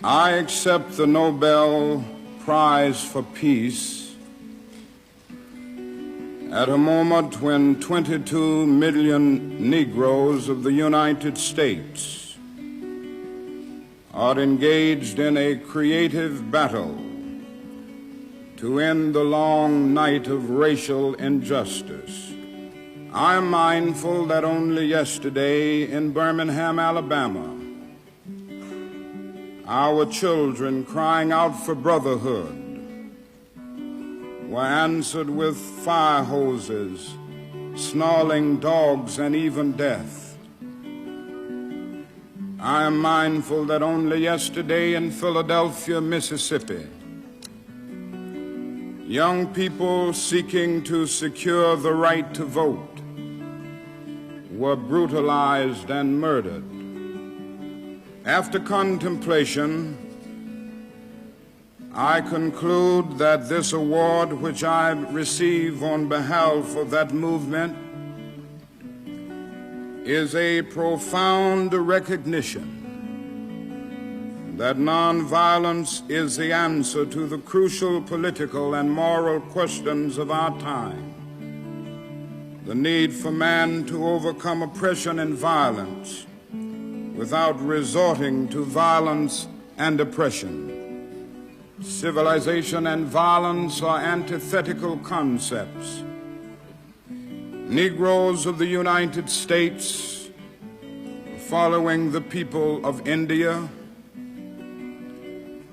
I accept the Nobel Prize for Peace at a moment when 22 million Negroes of the United States are engaged in a creative battle to end the long night of racial injustice. I am mindful that only yesterday in Birmingham, Alabama, our children crying out for brotherhood were answered with fire hoses, snarling dogs, and even death. I am mindful that only yesterday in Philadelphia, Mississippi, young people seeking to secure the right to vote were brutalized and murdered. After contemplation, I conclude that this award, which I receive on behalf of that movement, is a profound recognition that nonviolence is the answer to the crucial political and moral questions of our time. The need for man to overcome oppression and violence without resorting to violence and oppression. Civilization and violence are antithetical concepts. Negroes of the United States, following the people of India,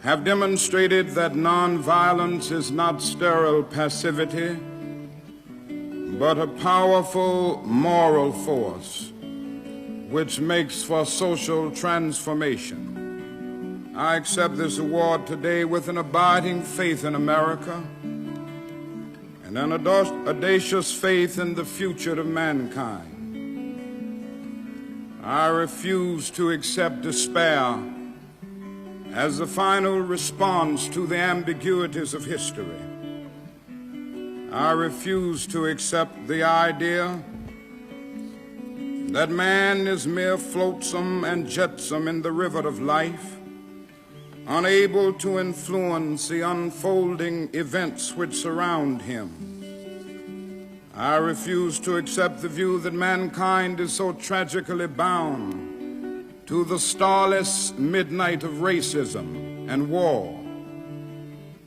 have demonstrated that nonviolence is not sterile passivity, but a powerful moral force which makes for social transformation. I accept this award today with an abiding faith in America and an audacious faith in the future of mankind. I refuse to accept despair as the final response to the ambiguities of history. I refuse to accept the idea that man is mere flotsam and jetsam in the river of life, unable to influence the unfolding events which surround him. I refuse to accept the view that mankind is so tragically bound to the starless midnight of racism and war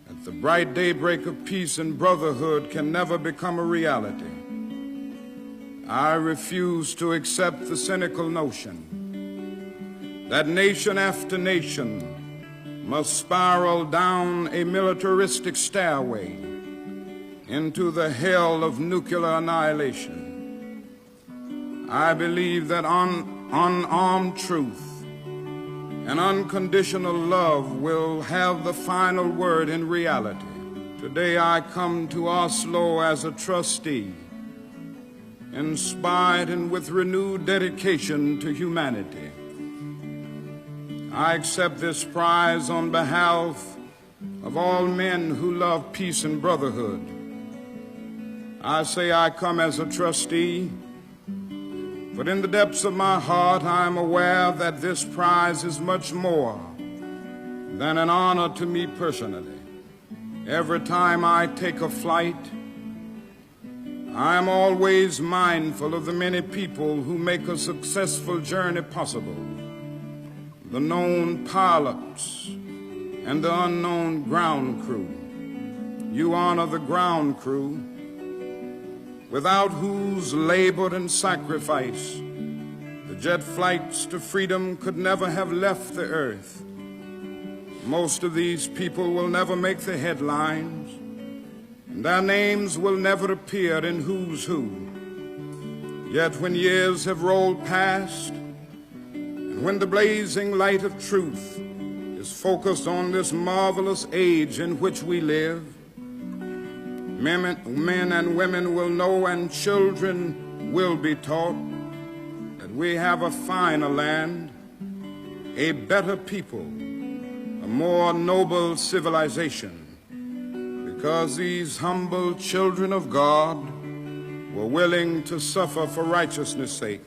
that the bright daybreak of peace and brotherhood can never become a reality. I refuse to accept the cynical notion that nation after nation must spiral down a militaristic stairway into the hell of nuclear annihilation. I believe that unarmed truth and unconditional love will have the final word in reality. Today I come to Oslo as a trustee, inspired and with renewed dedication to humanity. I accept this prize on behalf of all men who love peace and brotherhood. I say I come as a trustee, but in the depths of my heart I am aware that this prize is much more than an honor to me personally. Every time I take a flight, I am always mindful of the many people who make a successful journey possible, the known pilots and the unknown ground crew. You honor the ground crew, without whose labor and sacrifice the jet flights to freedom could never have left the earth. Most of these people will never make the headlines, and their names will never appear in Who's Who. Yet when years have rolled past, and when the blazing light of truth is focused on this marvelous age in which we live, men and women will know and children will be taught that we have a finer land, a better people, a more noble civilization, because these humble children of God were willing to suffer for righteousness' sake.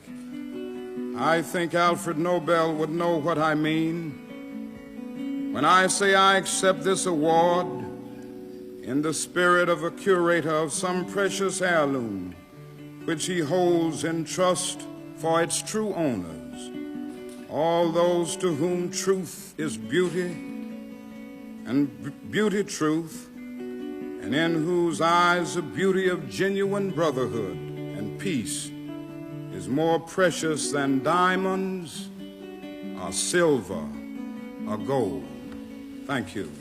I think Alfred Nobel would know what I mean When I say I accept this award in the spirit of a curator of some precious heirloom which he holds in trust for its true owners, all those to whom truth is beauty and beauty truth, and in whose eyes the beauty of genuine brotherhood and peace is more precious than diamonds or silver or gold. Thank you.